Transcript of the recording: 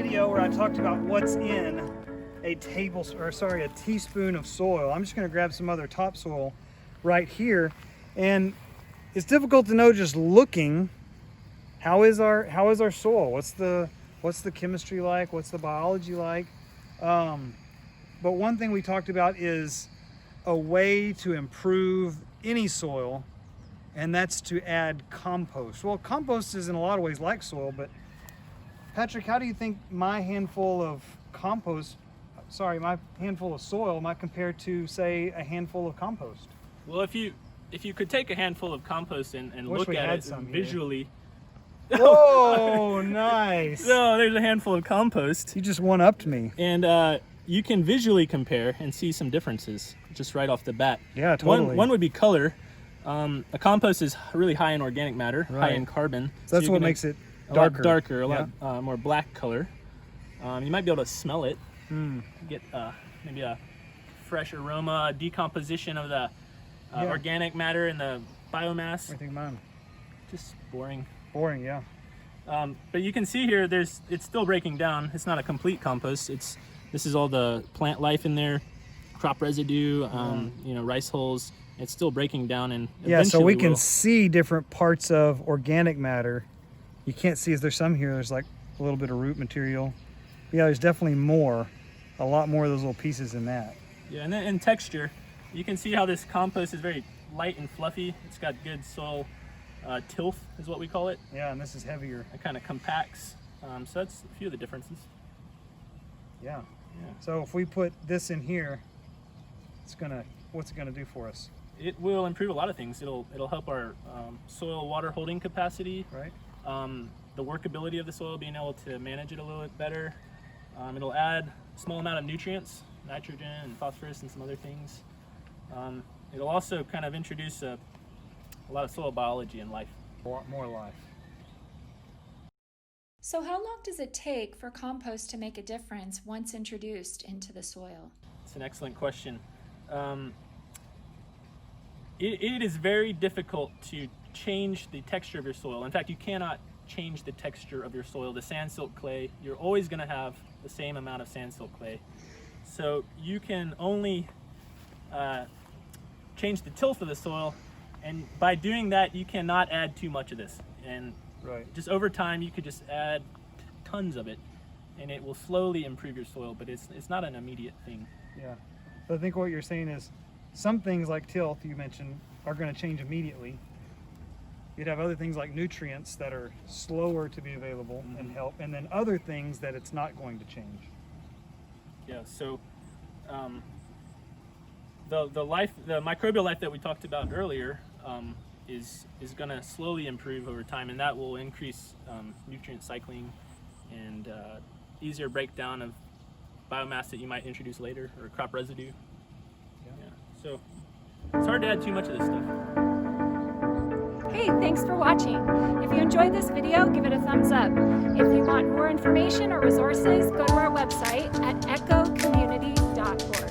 video where I talked about what's in a teaspoon of soil. I'm just going to grab some other topsoil right here, and it's difficult to know just looking how is our soil. What's the chemistry like? What's the biology like? But one thing we talked about is a way to improve any soil, and that's to add compost. Well, compost is in a lot of ways like soil, but Patrick, how do you think my handful of soil might compare to, say, a handful of compost? Well, if you could take a handful of compost and look at it visually. Oh, nice. So there's a handful of compost. You just one-upped me. And you can visually compare and see some differences just right off the bat. Yeah, totally. One would be color. A compost is really high in organic matter, right, high in carbon. So that's what makes it darker. A lot more black color. You might be able to smell it. Get maybe a fresh aroma, decomposition of the organic matter and the biomass. I think mine. Just boring. Boring, yeah. But you can see here, it's still breaking down. It's not a complete compost. This is all the plant life in there, crop residue, rice hulls. It's still breaking down, and so we can see different parts of organic matter. You can't see, is there some here? There's like a little bit of root material. Yeah, there's definitely a lot more of those little pieces in that. Yeah, and then in texture, you can see how this compost is very light and fluffy. It's got good soil tilth is what we call it. Yeah, and this is heavier. It kind of compacts. So that's a few of the differences. Yeah. So if we put this in here, what's it gonna do for us? It will improve a lot of things. It'll help our soil water holding capacity. Right. The workability of the soil, being able to manage it a little bit better. It'll add a small amount of nutrients, nitrogen and phosphorus and some other things. It'll also kind of introduce a lot of soil biology and life. A lot more life. So how long does it take for compost to make a difference once introduced into the soil? It's an excellent question. It is very difficult to change the texture of your soil. In fact, you cannot change the texture of your soil. The sand silt clay, you're always going to have the same amount of sand silt clay. So you can only change the tilth of the soil, and by doing that you cannot add too much of this. And just over time you could just add tons of it, and it will slowly improve your soil, but it's not an immediate thing. Yeah. So I think what you're saying is some things like tilth you mentioned are going to change immediately. You'd have other things like nutrients that are slower to be available and help, and then other things that it's not going to change. Yeah, so the microbial life that we talked about earlier is going to slowly improve over time, and that will increase nutrient cycling and easier breakdown of biomass that you might introduce later, or crop residue. Yeah. So it's hard to add too much of this stuff. Hey, thanks for watching. If you enjoyed this video, give it a thumbs up. If you want more information or resources, go to our website at echocommunity.org.